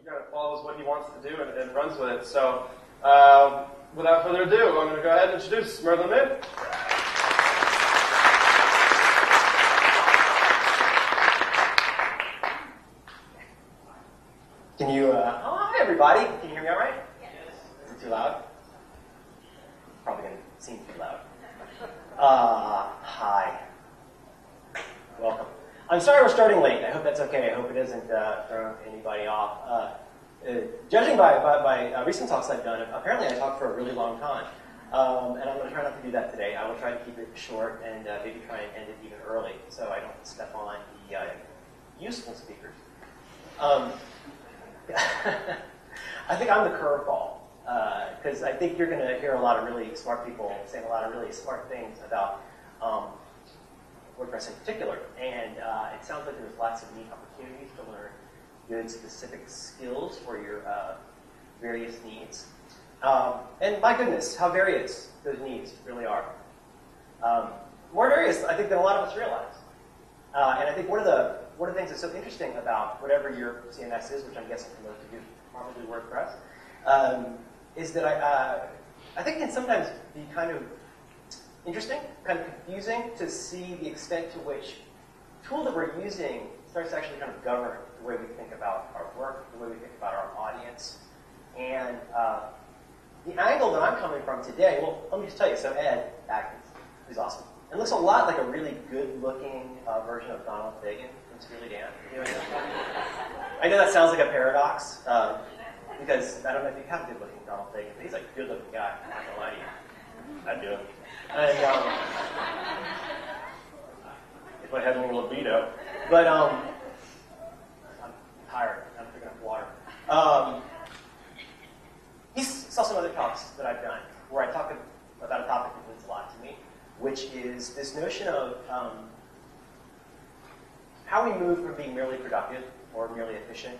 he kind of follows what he wants to do and runs with it. So without further ado, I'm going to go ahead and introduce Merlin Mann. Can you, hi everybody, can you hear me all right? Yes. Is it too loud? Probably going to seem too loud. Hi. Welcome. I'm sorry we're starting late. I hope that's okay. I hope it doesn't throw anybody off. Judging by recent talks I've done, apparently I talked for a really long time. And I'm going to try not to do that today. I will try to keep it short and maybe try and end it even early so I don't step on the useful speakers. I think I'm the curveball, because I think you're going to hear a lot of really smart people saying a lot of really smart things about WordPress in particular, and it sounds like there's lots of neat opportunities to learn good specific skills for your various needs. And my goodness, how various those needs really are. More various, I think, than a lot of us realize. And I think one of the things that's so interesting about whatever your CMS is, which I'm guessing for most of you probably WordPress, is that I think it can sometimes be kind of interesting, kind of confusing to see the extent to which the tool that we're using starts to actually kind of govern the way we think about our work, the way we think about our audience. And the angle that I'm coming from today, well, let me just tell you, so Ed Atkins, who's awesome. It looks a lot like a really good-looking version of Donald Fagen from Steely Dan. I know that sounds like a paradox, because I don't know if you have a good-looking Donald Fagen, but he's like a good-looking guy. I'm not going to lie to you. I do. And, if I had any libido. But I'm tired. I'm picking up water. You saw some other talks that I've done where I talk about a topic that means a lot to me, which is this notion of how we move from being merely productive or merely efficient.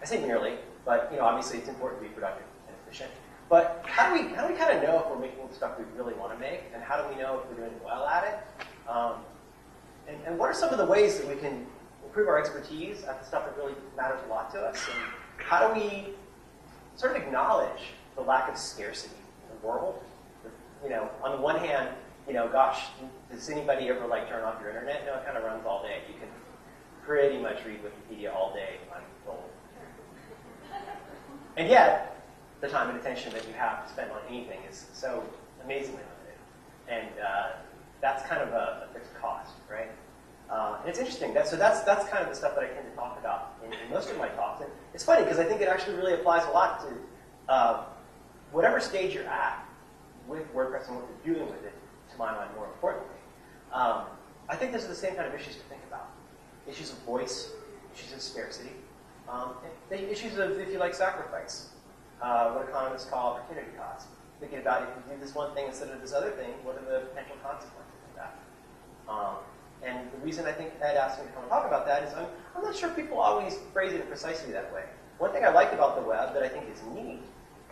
I say merely, but obviously it's important to be productive and efficient. But how do we kind of know if we're making the stuff we really want to make, and how do we know if we're doing well at it? And what are some of the ways that we can improve our expertise at the stuff that really matters a lot to us? And how do we sort of acknowledge the lack of scarcity in the world? On the one hand, gosh, does anybody ever turn off your internet? No, it kind of runs all day. You can pretty much read Wikipedia all day, I'm told. And yet, the time and attention that you have to spend on anything is so amazingly limited. And that's kind of a fixed cost, right? And it's interesting. That's kind of the stuff that I tend to talk about in most of my talks. And it's funny because I think it actually really applies a lot to whatever stage you're at with WordPress and what you're doing with it, to my mind, more importantly. I think those are the same kind of issues to think about. Issues of voice, issues of scarcity, issues of, if you like, sacrifice. What economists call opportunity cost. Thinking about if you do this one thing instead of this other thing, what are the potential consequences of that? And the reason I think Ed asked me to come and talk about that is I'm not sure people always phrase it precisely that way. One thing I like about the web that I think is neat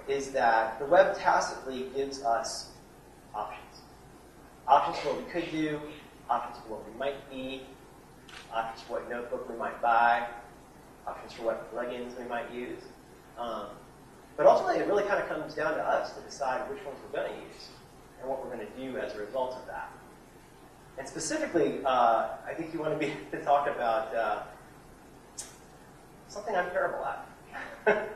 is that the web tacitly gives us options. Options for what we could do, options for what we might be, options for what notebook we might buy, options for what plugins we might use. But ultimately, it really kind of comes down to us to decide which ones we're going to use and what we're going to do as a result of that. And specifically, I think you want to talk about something I'm terrible at.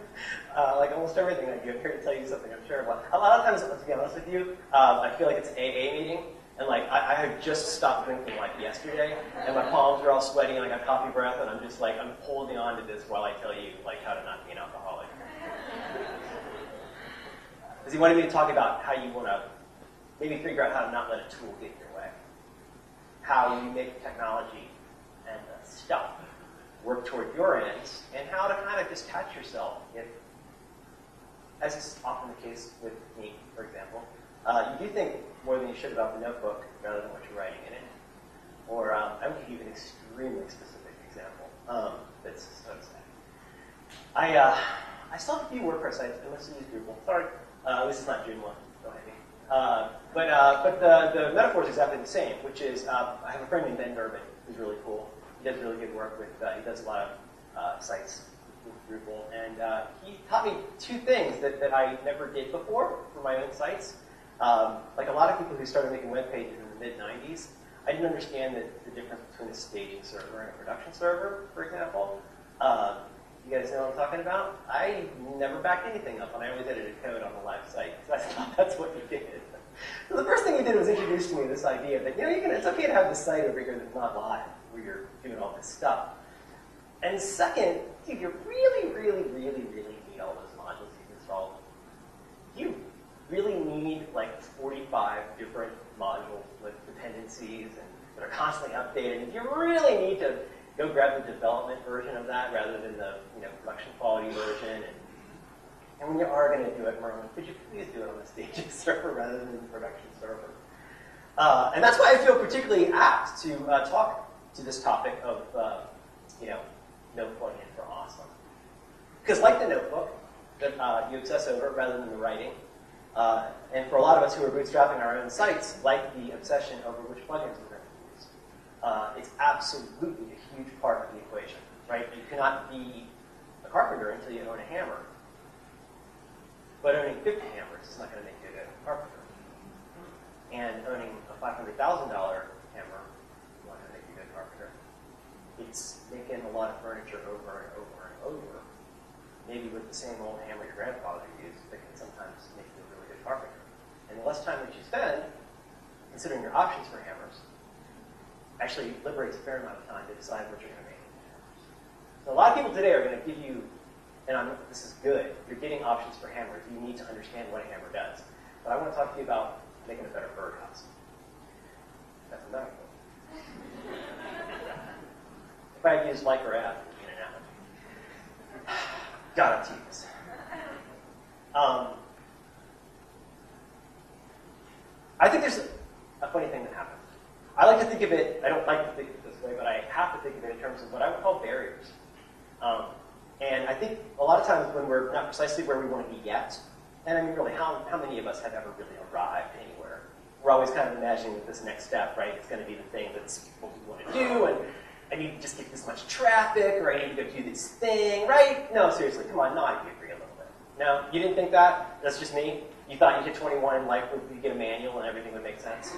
Like almost everything I do, I'm here to tell you something I'm terrible at. A lot of times, to be honest with you, I feel like it's an AA meeting, and I had just stopped drinking yesterday, and my palms are all sweaty, and I got coffee breath, and I'm just I'm holding on to this while I tell you how to not be an alcoholic. Because he wanted me to talk about how you want to maybe figure out how to not let a tool get in your way. How you make technology and stuff work toward your ends, and how to kind of detach yourself if, as is often the case with me, for example, you do think more than you should about the notebook rather than what you're writing in it. Or I would give you an extremely specific example that's so sad. I still have a few WordPress sites. I mostly use Drupal. Sorry, this is not Joomla. Don't hate me. But the metaphor is exactly the same, which is I have a friend named Ben Durbin who's really cool. He does really good work with. He does a lot of sites with Drupal, And he taught me two things that I never did before for my own sites. Like a lot of people who started making web pages in the mid-90s, I didn't understand the difference between a staging server and a production server, for example. You guys know what I'm talking about? I never backed anything up, and I always edited code on the live site, because I thought that's what you did. So the first thing he did was introduce to me this idea that, it's okay to have this site over here that's not live, where you're doing all this stuff. And second, dude, you really, really, really, really need all those modules you've installed. You really need like 45 different modules with dependencies and that are constantly updated. And you really need to go grab the development version of that rather than the production quality version. And when you are going to do it, Merlin, could you please do it on the staging server rather than the production server? And that's why I feel particularly apt to talk to this topic of notebook in for awesome. Because like the notebook that you obsess over rather than the writing, and for a lot of us who are bootstrapping our own sites, like the obsession over which plugins we're going to use, it's absolutely a huge part of the equation, right? You cannot be a carpenter until you own a hammer. But owning 50 hammers is not going to make you a good carpenter. And owning a $500,000 hammer is not going to make you a good carpenter. It's making a lot of furniture over and over and over, maybe with the same old hammer your grandfather used, that can sometimes make you a really good carpenter. And the less time that you spend considering your options for hammers actually liberates a fair amount of time to decide what you're going to make. So a lot of people today are going to give you, and this is good, you're getting options for hammers. You need to understand what a hammer does. But I want to talk to you about making a better birdhouse. That's a metaphor. If I had used Mike or Ab in an analogy. God, I'm teased. I think there's a funny thing that happens. I like to think of it, I don't like to think of it this way, but I have to think of it in terms of what I would call barriers. And I think a lot of times when we're not precisely where we want to be yet, and I mean really, how many of us have ever really arrived anywhere? We're always kind of imagining that this next step, right, is going to be the thing that's what we want to do, and I need to just get this much traffic, or I need to go do this thing, right? No, seriously, come on, not if you agree a little bit. No, you didn't think that? That's just me? You thought you hit 21 in life would get a manual and everything would make sense?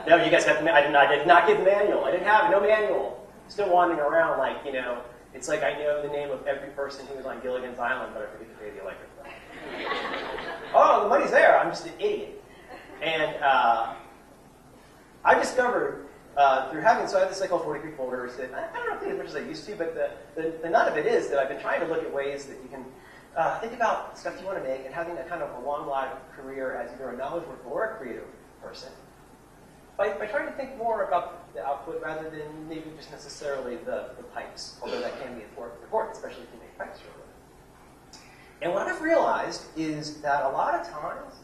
No, you guys got the manual. I did not get the manual. I didn't have no manual. Still wandering around like, it's like I know the name of every person who was on Gilligan's Island, but I forget to pay the electric bill. Oh, the money's there. I'm just an idiot. And I discovered through having, so I have this thing called 43 folders that I don't think as much as I used to, but the nut of it is that I've been trying to look at ways that you can think about stuff you want to make and having a kind of a long life career as either a knowledge worker or a creative person. By trying to think more about the output rather than maybe just necessarily the pipes, although that can be important, especially if you make pipes for a living. And what I've realized is that a lot of times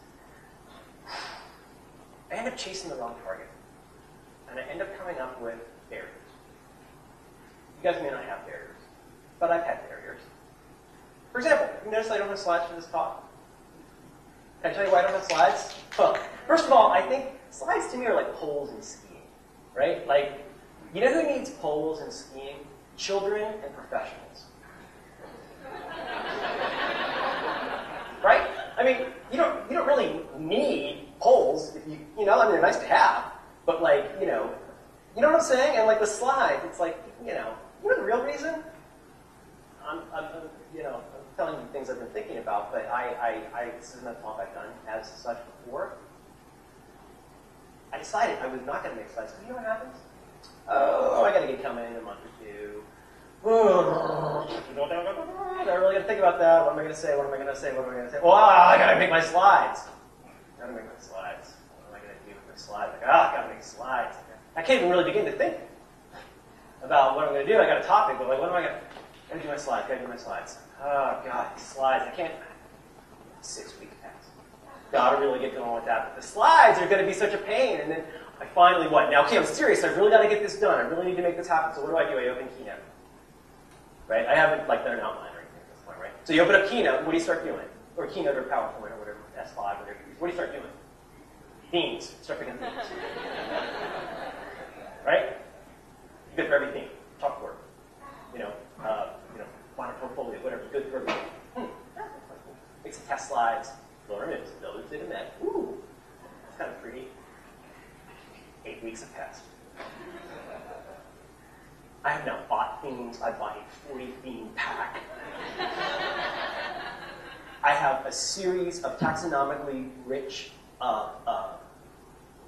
I end up chasing the wrong target. And I end up coming up with barriers. You guys may not have barriers, but I've had barriers. For example, you notice I don't have slides for this talk? Can I tell you why I don't have slides? Well, first of all, I think slides to me are like poles in skiing, right? Like, you know who needs poles in skiing? Children and professionals. Right? I mean, you don't really need poles if I mean, they're nice to have, but like, you know what I'm saying? And like the slides, it's like, the real reason? I'm telling you things I've been thinking about, but this isn't a talk I've done as such before. I decided I was not going to make slides. You know what happens? Oh, I got to get coming in a month or two. I really got to think about that. What am I going to say? What am I going to say? What am I going to say? Well, I got to make my slides. Got to make my slides. What am I going to do with my slides? Like, I got to make slides. I can't even really begin to think about what I'm going to do. I got a topic, but like, what am I going to? Got to do my slides. Got to do my slides. Oh God, these slides. I can't. 6 weeks pass. Got to really get going with that. But the slides are going to be such a pain. And then I finally now, okay, I'm serious. I really got to get this done. I really need to make this happen. So what do? I open Keynote. Right? I haven't done an outline or anything at this point, right? So you open up Keynote. What do you start doing? Or Keynote or PowerPoint or whatever, S5, whatever you use. What do you start doing? Themes. Start picking themes. Right? Good for everything. Chalkboard. Modern portfolio, whatever. Good for everything. slides, lower image, build it to net. Ooh, that's kind of pretty. 8 weeks have passed. I have now bought themes. I bought a 40 theme pack. I have a series of taxonomically rich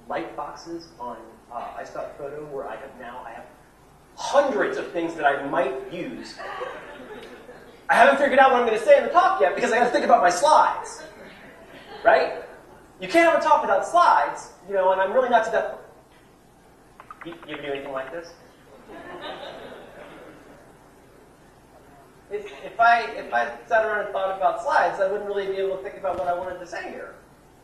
light boxes on iStock.photo where I have hundreds of things that I might use. I haven't figured out what I'm going to say in the talk yet because I got to think about my slides. Right? You can't have a talk without slides, and I'm really not to that. You ever do anything like this? If I sat around and thought about slides, I wouldn't really be able to think about what I wanted to say here,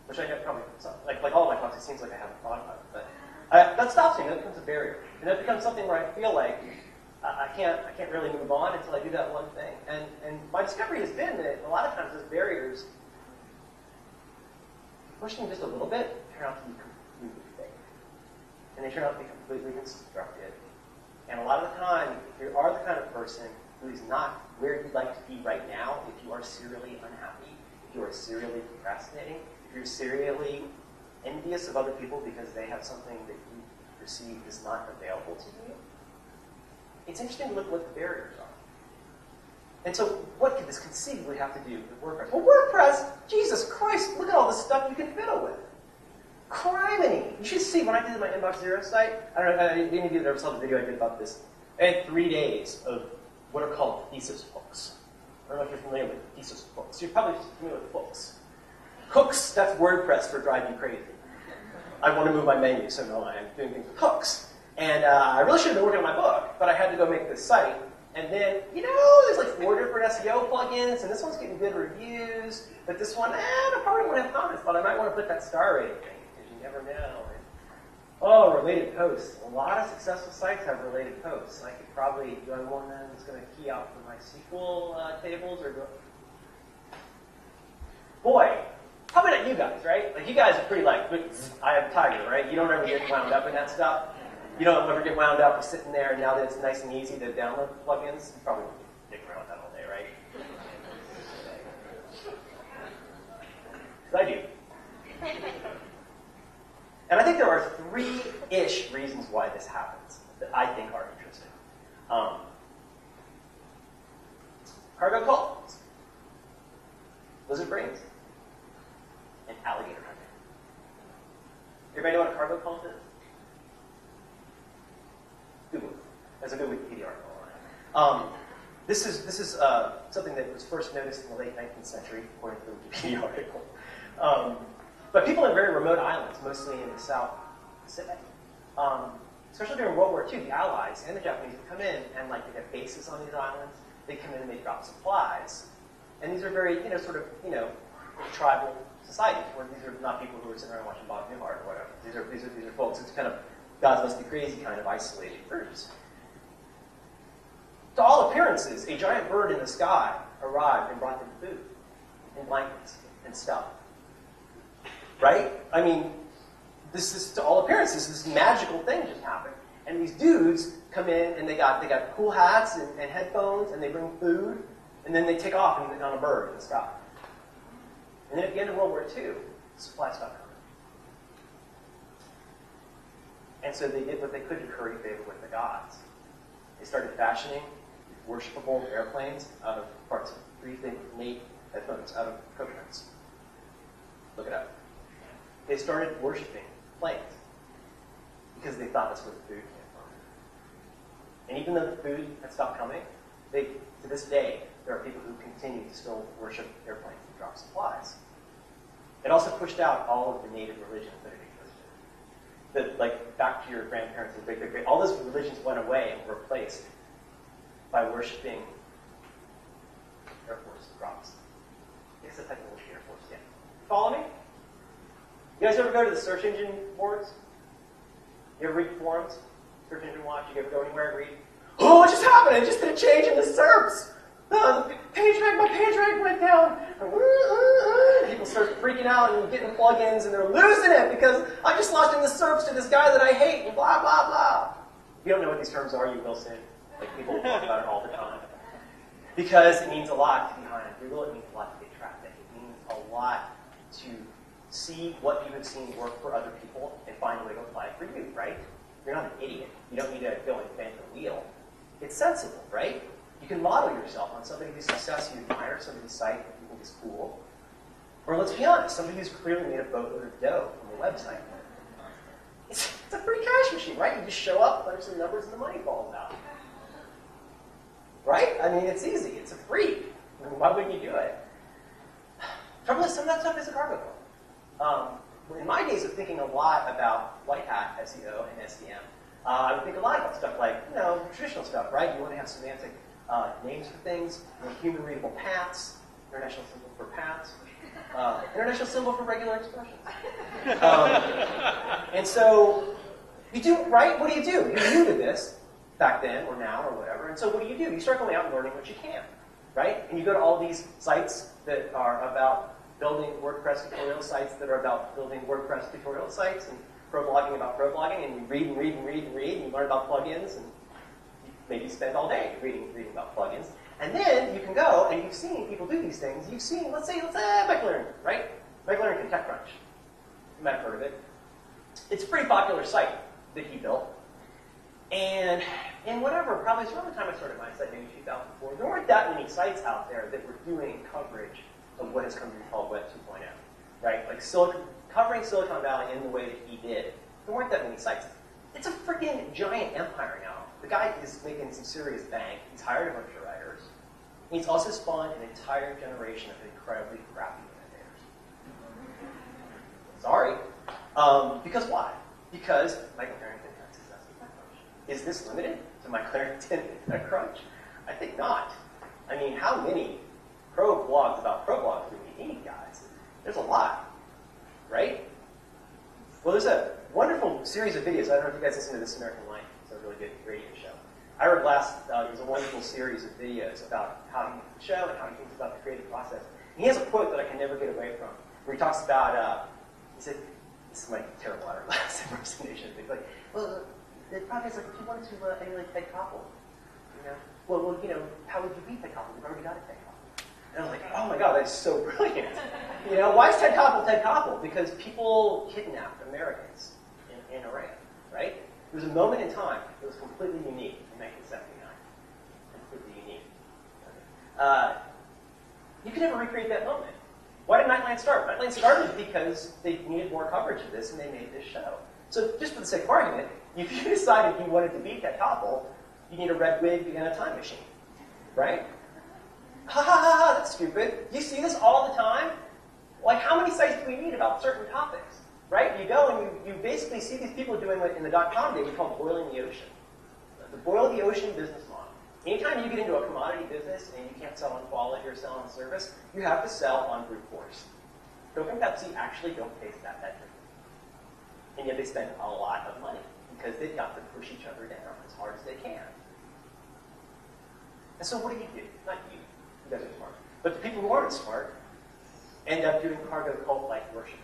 which I get probably like all of my talks. It seems like I haven't thought about it, but that stops me. That becomes a barrier, and that becomes something where I feel like I can't really move on until I do that one thing. And my discovery has been that a lot of times those barriers, push them just a little bit, turn out to be completely fake, and they turn out to be completely constructed. And a lot of the time, if you are the kind of person who is not where you'd like to be right now, if you are serially unhappy, if you are serially procrastinating, if you're serially envious of other people because they have something that you perceive is not available to you, it's interesting to look at what the barriers are. And so what could this conceivably have to do with WordPress? Well, WordPress, Jesus Christ, look at all the stuff you can fiddle with. Criminy! You should see when I did my Inbox Zero site. I don't know if any of you that ever saw the video I did about this. I had 3 days of what are called thesis hooks. I don't know if you're familiar with thesis hooks. You're probably familiar with hooks. Hooks, that's WordPress for drive you crazy. I want to move my menu, so no, I am doing things with hooks. And I really should have been working on my book, but I had to go make this site. And then, there's like 4 different SEO plugins, and this one's getting good reviews, but this one, I probably won't have comments, but I might want to put that star rating thing, because you never know. Oh, related posts. A lot of successful sites have related posts. I could probably, do I want one that's going to key out for my SQL tables, or do Boy, probably not you guys, right? Like, you guys are pretty like, I have Tiger, right? You don't ever get wound up in that stuff. You don't ever get wound up with sitting there, and now that it's nice and easy to download plugins, you probably won't be dicking around with that all day, right? Because I do. And I think there are 3-ish reasons why this happens that I think are interesting. Cargo cults, lizard brains, and alligator hunting. Everybody know what a cargo cult is? Google it. There's a good Wikipedia article on it. This is something that was first noticed in the late 19th century, according to the Wikipedia article. But people in very remote islands, mostly in the South Pacific, especially during World War II, the Allies and the Japanese would come in and they have bases on these islands. They'd come in and they'd drop supplies. And these are very, tribal societies where these are not people who are sitting around watching Bob Newhart or whatever. These are folks. It's kind of God's must be crazy kind of isolated groups. To all appearances, a giant bird in the sky arrived and brought them food and blankets and stuff. Right? I mean, this is, to all appearances, this magical thing just happened. And these dudes come in and they got cool hats and headphones and they bring food and then they take off on a bird in the sky. And then at the end of World War II, supplies stopped coming. And so they did what they could to curry favor with the gods. They started fashioning worshipable airplanes out of parts of pre-made headphones out of coconuts. Look it up. They started worshiping planes because they thought that's where the food came from. And even though the food had stopped coming, to this day, there are people who continue to still worship airplanes and drop supplies. It also pushed out all of the native religions that had existed. Back to your grandparents and great-great-great, all those religions went away and were replaced by worshiping Air Force drops. I guess that's technically Air Force, yeah. Follow me? You guys ever go to the search engine boards? You ever read forums? Search engine watch? You ever go anywhere and read? Oh, what just happened? I just did a change in the SERPs. My page rank went down. People start freaking out and getting plugins, and they're losing it because I just lost in the SERPs to this guy that I hate, and blah, blah, blah. If you don't know what these terms are, you will soon. People talk about it all the time. Because it means a lot to be behind Google. It means a lot to get traffic. It means a lot see what you have seen work for other people and find a way to apply it for you, right? You're not an idiot. You don't need to go and invent the wheel. It's sensible, right? You can model yourself on somebody whose success you admire, somebody's site that you think is cool. Or let's be honest, somebody who's clearly made a boatload of dough from a website. It's a free cash machine, right? You just show up, punch some numbers, and the money falls out. Right? I mean, it's easy. It's a free. I mean, why wouldn't you do it? Trouble is, some of that stuff is a cargo code. In my days of thinking a lot about white hat SEO and SEM, I would think a lot about stuff like, traditional stuff, right? You want to have semantic names for things, human readable paths, international symbol for paths, international symbol for regular expressions. And so, you do, right? What do? You're new to this, back then, or now, or whatever. And so what do? You start going out and learning what you can, right? And you go to all these sites that are about building WordPress tutorial sites that are about building WordPress tutorial sites and pro-blogging about pro-blogging, and you read and read and read and read, and you learn about plugins, and you maybe spend all day reading about plugins. And then you can go, and you've seen people do these things. You've seen, let's say Mike Learn, right? Mike Learn can TechCrunch. You might have heard of it. It's a pretty popular site that he built. And in whatever, probably it's around the time I started my site, maybe 2004, there weren't that many sites out there that were doing coverage of what has come to be called Web 2.0, right? Like covering Silicon Valley in the way that he did. There weren't that many sites. It's a freaking giant empire now. The guy is making some serious bank. He's hired a bunch of writers. He's also spawned an entire generation of incredibly crappy innovators. Sorry. Because why? Because Michael Harrington had success with TechCrunch. Is this limited to Michael Harrington and TechCrunch? I think not. I mean, how many pro blogs about pro blogs do we need, guys? There's a lot, right? Well, there's a wonderful series of videos. I don't know if you guys listen to This American Life. It's a really good radio show. I heard there was a wonderful series of videos about how he makes the show and how he thinks about the creative process. And he has a quote that I can never get away from, where he talks about, he said, this is my terrible last impersonation. He's like, well, the problem is, like, if you wanted to emulate Ted Koppel, well, how would you beat Ted Koppel? You've already got a Ted Koppel. And I was like, oh my God, that's so brilliant. Why is Ted Koppel Ted Koppel? Because people kidnapped Americans in Iran, right? There was a moment in time that was completely unique in 1979. Completely unique. You can never recreate that moment. Why did Nightline start? Nightline started because they needed more coverage of this, and they made this show. So just for the sake of argument, if you decided you wanted to beat Ted Koppel, you need a red wig and a time machine, right? Ha ha ha ha, that's stupid. You see this all the time? Like, how many sites do we need about certain topics, right? You go and you basically see these people doing what in the .com day we call boiling the ocean. The boil the ocean business model. Anytime you get into a commodity business and you can't sell on quality or sell on service, you have to sell on brute force. Coke and Pepsi actually don't taste that bad. And yet they spend a lot of money because they've got to push each other down as hard as they can. And so what do? Not you. You guys are smart. But the people who aren't smart end up doing cargo cult-like worship.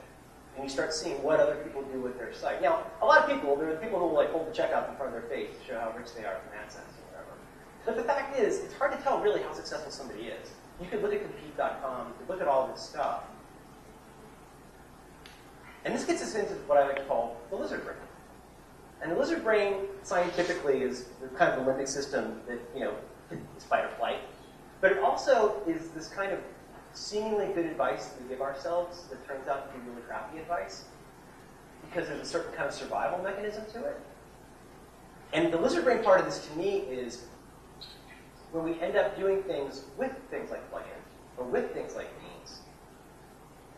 And you start seeing what other people do with their site. Now, a lot of people, there are people who will hold the checkout in front of their face to show how rich they are from AdSense or whatever. But the fact is, it's hard to tell really how successful somebody is. You could look at compete.com, you could look at all this stuff. And this gets us into what I like to call the lizard brain. And the lizard brain, scientifically, is kind of the limbic system that, is fight or flight. But it also is this kind of seemingly good advice that we give ourselves that turns out to be really crappy advice because there's a certain kind of survival mechanism to it. And the lizard brain part of this, to me, is when we end up doing things with things like plugins or with things like themes,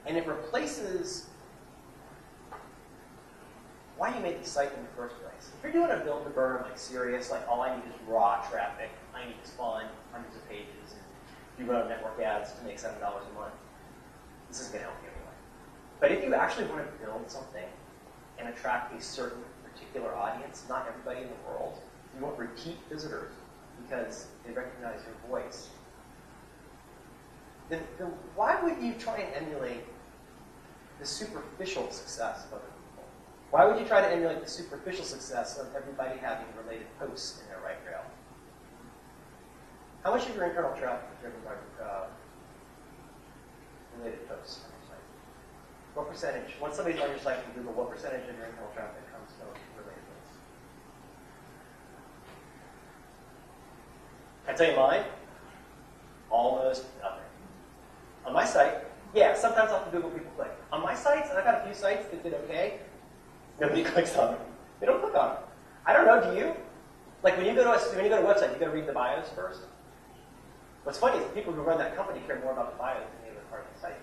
and it replaces why you made the site in the first place. If you're doing a build to burn like serious, like all I need is raw traffic, I need to spawn hundreds of pages, and you run network ads to make $7 a month, this isn't going to help you anyway. But if you actually want to build something and attract a certain particular audience, not everybody in the world, you want repeat visitors because they recognize your voice, then why would you try and emulate the superficial success of other people? Why would you try to emulate the superficial success of everybody having related posts in their right rail? How much of your internal traffic is driven by related posts on your site? What percentage, once somebody's on your site from Google, what percentage of your internal traffic comes from related links? Can I tell you mine? Almost nothing. On my site, yeah, sometimes off the Google people click. On my sites, and I've got a few sites that did okay, nobody clicks on them. They don't click on them. I don't know, do you? Like when you go to a website, you got to read the bios first. What's funny is the people who run that company care more about the bios than any other part of the site.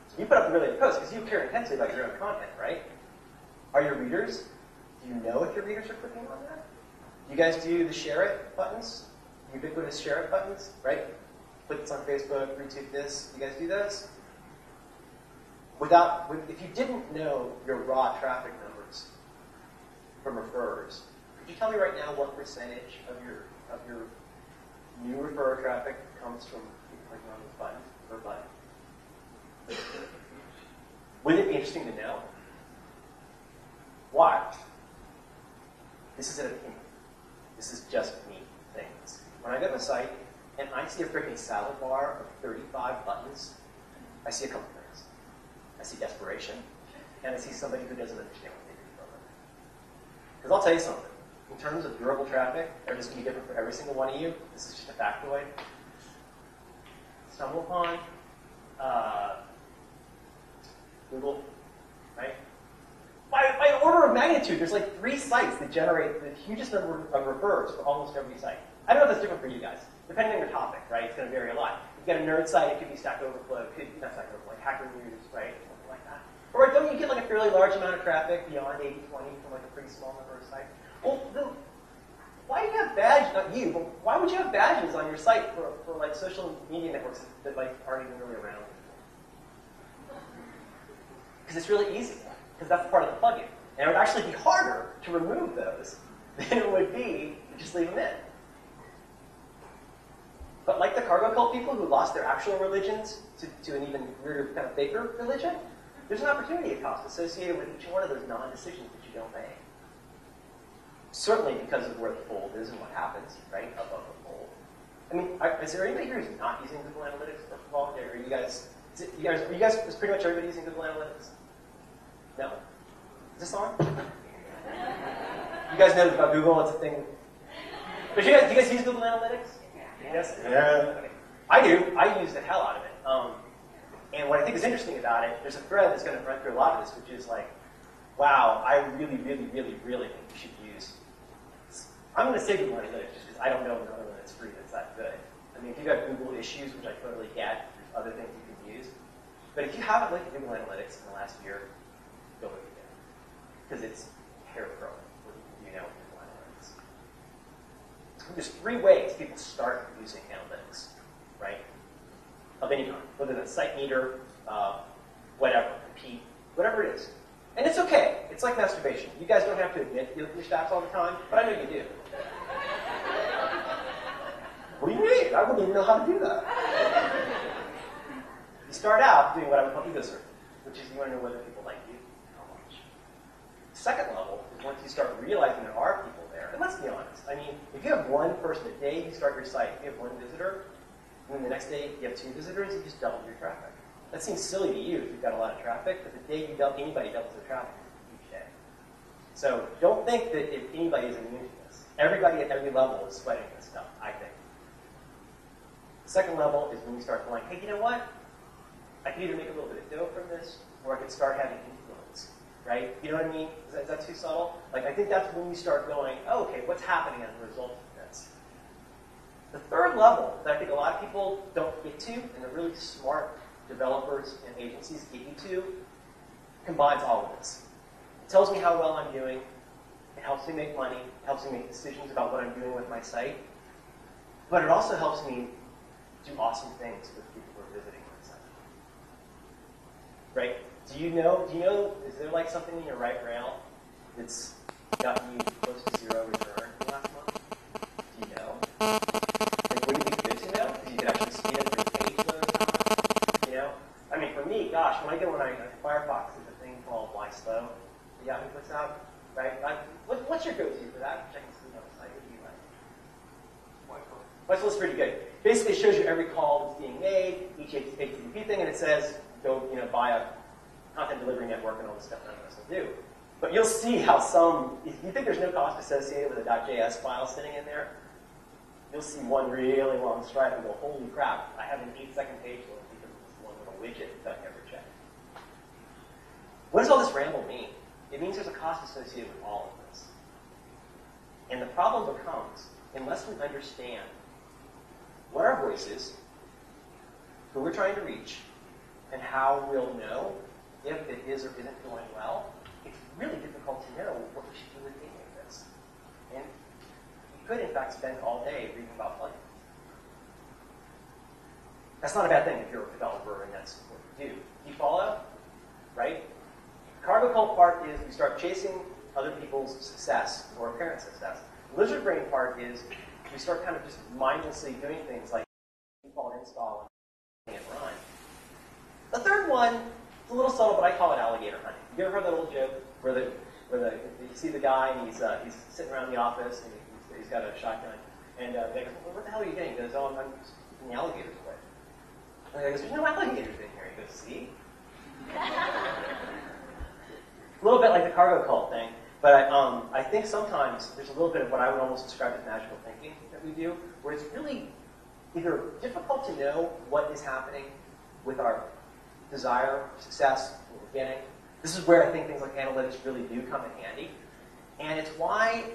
So you put up a really good post because you care intensely about your own content, right? Are your readers? Do you know if your readers are clicking on that? You guys do the share it buttons, ubiquitous share it buttons, right? Click this on Facebook, retweet this. You guys do those? If you didn't know your raw traffic numbers from referrers, could you tell me right now what percentage of your new referrer traffic comes from people clicking on this button per button? Wouldn't it be interesting to know? Why? This is an opinion. This is just me saying this. When I go to a site and I see a freaking salad bar of 35 buttons, I see a couple things. I see desperation, and I see somebody who doesn't understand what they do for a living. Because I'll tell you something. In terms of durable traffic, they're just going to be different for every single one of you. This is just a factoid. Stumble upon Google, right? By order of magnitude, there's like 3 sites that generate the hugest number of referrers for almost every site. I don't know if that's different for you guys. Depending on your topic, right? It's going to vary a lot. If you've got a nerd site, it could be Stack Overflow, it could be not Stack Overflow, like Hacker News, right? Something like that. Or don't you get like a fairly large amount of traffic beyond 80-20 from like a pretty small number of sites? Well, why do you have badges, not you, but why would you have badges on your site for like social media networks that like aren't even really around? Because it's really easy, because that's part of the plugin. And it would actually be harder to remove those than it would be to just leave them in. But like the cargo cult people who lost their actual religions to an even weirder kind of faker religion, there's an opportunity cost associated with each one of those non-decisions that you don't make. Certainly because of where the fold is and what happens, right, above the fold. I mean, is there anybody here who's not using Google Analytics, first of all? Are you guys, is pretty much everybody using Google Analytics? No? Is this on? You guys know about Google, it's a thing. But do you guys use Google Analytics? Yes? Yeah. Okay. I do. I use the hell out of it. And what I think is interesting about it, there's a thread that's going to run through a lot of this, which is like, wow, I really, really, really, really think you should use. I'm going to say Google Analytics just because I don't know another one that's free that's that good. I mean, if you've got Google issues, which I totally get, there's other things you can use. But if you haven't looked at Google Analytics in the last year, go look at it. Because it's hair-curling what you know with Google Analytics. There's 3 ways people start using analytics, right? Of any kind, whether that's SiteMeter, whatever, Compete, whatever it is. And it's okay. It's like masturbation. You guys don't have to admit you look at your stats all the time, but I know you do. What do you mean? I wouldn't even know how to do that. You start out doing what I would call ego surfing, which is you want to know whether people like you, how much. Second level is once you start realizing there are people there, and let's be honest. I mean, if you have one person a day, you start your site, if you have 1 visitor, and then the next day you have 2 visitors, you just double your traffic. That seems silly to you if you've got a lot of traffic, but the day anybody doubles their traffic is a huge day. So don't think that if anybody is immune to this. Everybody at every level is sweating this stuff, I think. The second level is when you start going, hey, you know what? I could either make a little bit of dough from this, or I could start having influence, right? You know what I mean? Is that too subtle? Like, I think that's when you start going, oh, okay, what's happening as a result of this? The third level that I think a lot of people don't get to, and the really smart developers and agencies get you to, combines all of this. It tells me how well I'm doing. It helps me make money. It helps me make decisions about what I'm doing with my site. But it also helps me do awesome things with people who are visiting my site. Right? Do you know, is there like something in your right rail that's gotten you close to 0 return in the last month? Do you know? Like, wouldn't it be good to know? Because you could actually speed up your page load. You know? I mean, for me, gosh, when I Firefox, there's a thing called Why Slow that Yahoo puts out, right? What's your go-to for that? Which I can see on the site. What do you like? Why Slow is pretty good. Basically, it shows you every call that's being made, each HTTP thing, and it says, go, buy a content delivery network and all this stuff none of us will do. But you'll see how some, if you think there's no cost associated with a .js file sitting in there, you'll see one really long stripe and go, holy crap, I have an 8-second page load because of this one little widget that I never checked. What does all this ramble mean? It means there's a cost associated with all of this. And the problem becomes, unless we understand what our voice is, who we're trying to reach, and how we'll know if it is or isn't going well, it's really difficult to know what we should do with any of this. And you could, in fact, spend all day reading about plugins. That's not a bad thing if you're a developer and that's what you do. You follow? Right? The cargo cult part is you start chasing other people's success or apparent success. The lizard brain part is you start kind of just mindlessly doing things like default install and run. The third one is a little subtle, but I call it alligator hunting. You ever heard that old joke where you see the guy and he's sitting around the office and he's got a shotgun and the guy goes, well, what the hell are you doing? He goes, oh, I'm keeping the alligators away. And the guy goes, there's no alligators in here. He goes, see? A little bit like the cargo cult thing, but I think sometimes there's a little bit of what I would almost describe as magical thinking that we do, where it's really either difficult to know what is happening with our desire, success, what we're getting. This is where I think things like analytics really do come in handy. And it's why,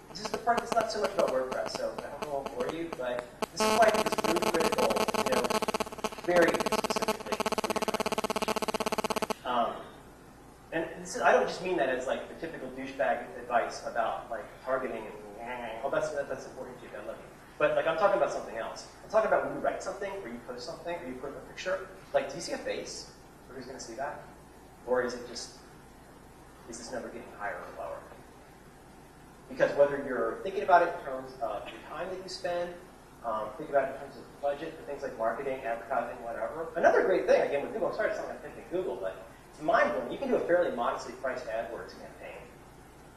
this is the part that's not so much about WordPress, so I don't know for you, but this is why I think it's really critical to know very specifically who you're trying to reach. And this is, I don't just mean that as like the typical douchebag advice about like targeting and, oh, that's important to you, I love you. But like I'm talking about something else. I'm talking about when you write something, or you post something, or you put a picture. Like, do you see a face? Or who's going to see that? Or is it just, is this number getting higher or lower? Because whether you're thinking about it in terms of the time that you spend, think about it in terms of budget for things like marketing, advertising, whatever. Another great thing, again, with Google, I'm sorry to sound like picking Google, but it's mind-blowing. You can do a fairly modestly priced AdWords campaign,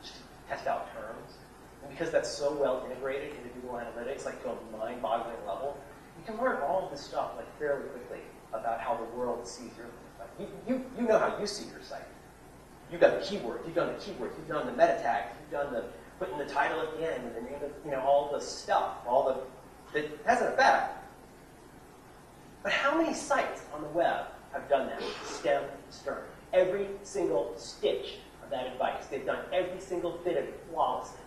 just to test out terms. And because that's so well integrated into Google Analytics, like to a mind-boggling level, you can learn all of this stuff like fairly quickly about how the world sees your site. You know how you see your site. You've got the keywords, you've done the keywords, you've done the meta tags, you've done the putting the title at the end and the name of, all the stuff, that has an effect. But how many sites on the web have done that, stem to stern? Every single stitch of that advice. They've done every single bit of it flawlessly.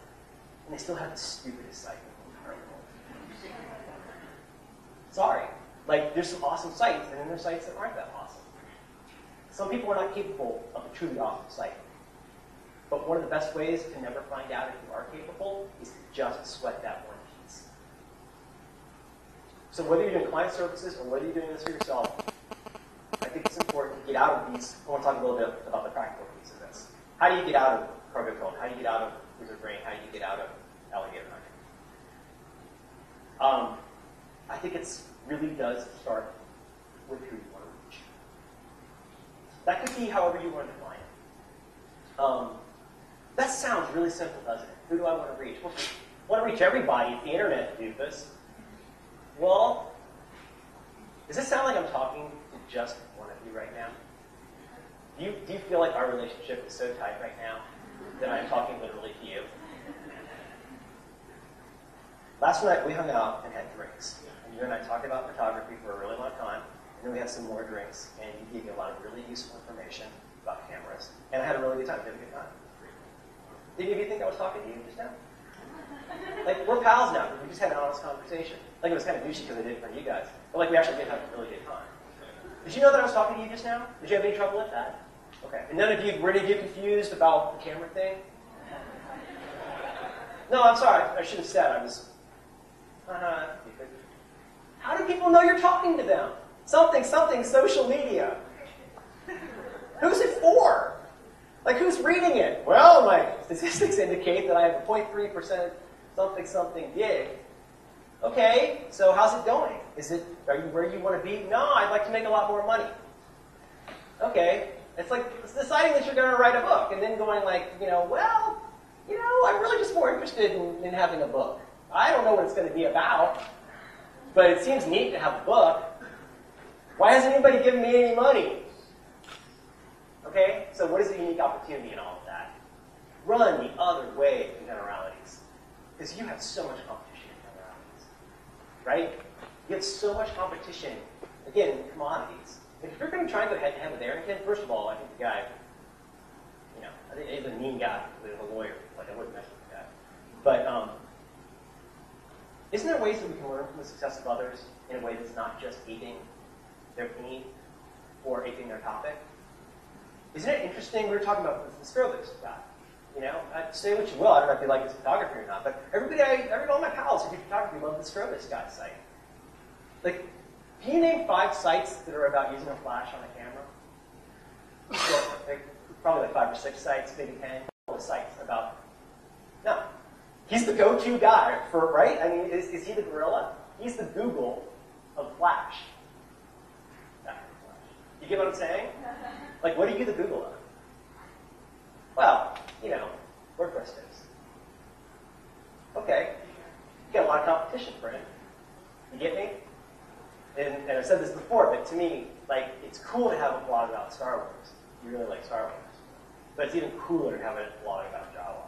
And they still have the stupidest site in the entire world. Sorry. Like, there's some awesome sites, and then there's sites that aren't that awesome. Some people are not capable of a truly awesome site. But one of the best ways to never find out if you are capable is to just sweat that one piece. So whether you're doing client services or whether you're doing this for yourself, I think it's important to get out of these. I want to talk a little bit about the practical piece of this. How do you get out of cargo code? How do you get out of wizard brain? How do you get out of alligator hunting? I think it really does start with who you want to reach. That could be however you want to define it. That sounds really simple, doesn't it? Who do I want to reach? Well, I want to reach everybody. It's the internet, doofus. Well, does it sound like I'm talking to just one of you right now? Do you feel like our relationship is so tight right now that I'm talking literally to you? Last night we hung out and had drinks. And you and I talked about photography for a really long time. And then we had some more drinks. And you gave me a lot of really useful information about cameras. And I had a really good time. Did you have a good time? Did any of you think I was talking to you just now? Like, we're pals now. We just had an honest conversation. Like, it was kind of douchey because I did it for you guys. But, like, we actually did have a really good time. Did you know that I was talking to you just now? Did you have any trouble with that? Okay. And none of you, were any of you confused about the camera thing? No, I'm sorry. I should have said I was... How do people know you're talking to them? Something, social media. Who's it for? Like, who's reading it? Well, my statistics indicate that I have a 0.3% something gig. Okay, so how's it going? Are you where you want to be? No, I'd like to make a lot more money. Okay, it's like deciding that you're going to write a book and then going like, I'm really just more interested in having a book. I don't know what it's going to be about, but it seems neat to have a book. Why hasn't anybody given me any money? Okay? So what is the unique opportunity in all of that? Run the other way in generalities. Because you have so much competition in generalities. Right? You have so much competition, again, in commodities. If you're going to try and go head-to-head with Arrington, first of all, I think the guy, I think he's a mean guy, he's a lawyer. Like, I wouldn't mess with the guy. But isn't there ways that we can learn from the success of others in a way that's not just aping their theme or aping their topic? Isn't it interesting? We were talking about the Strobus guy. Say what you will. I don't know if you like his photography or not, but every one of my pals who do photography love the Strobus guy's site. Like, can you name 5 sites that are about using a flash on a camera? Probably like 5 or 6 sites, maybe 10. All the sites about. No. He's the go-to guy for, right? I mean, is he the gorilla? He's the Google of Flash. You get what I'm saying? Like, what are you the Google of? Well, WordPress is. Okay. You got a lot of competition, friend. You get me? And I've said this before, but to me, like, it's cool to have a blog about Star Wars. You really like Star Wars. But it's even cooler to have a blog about Java.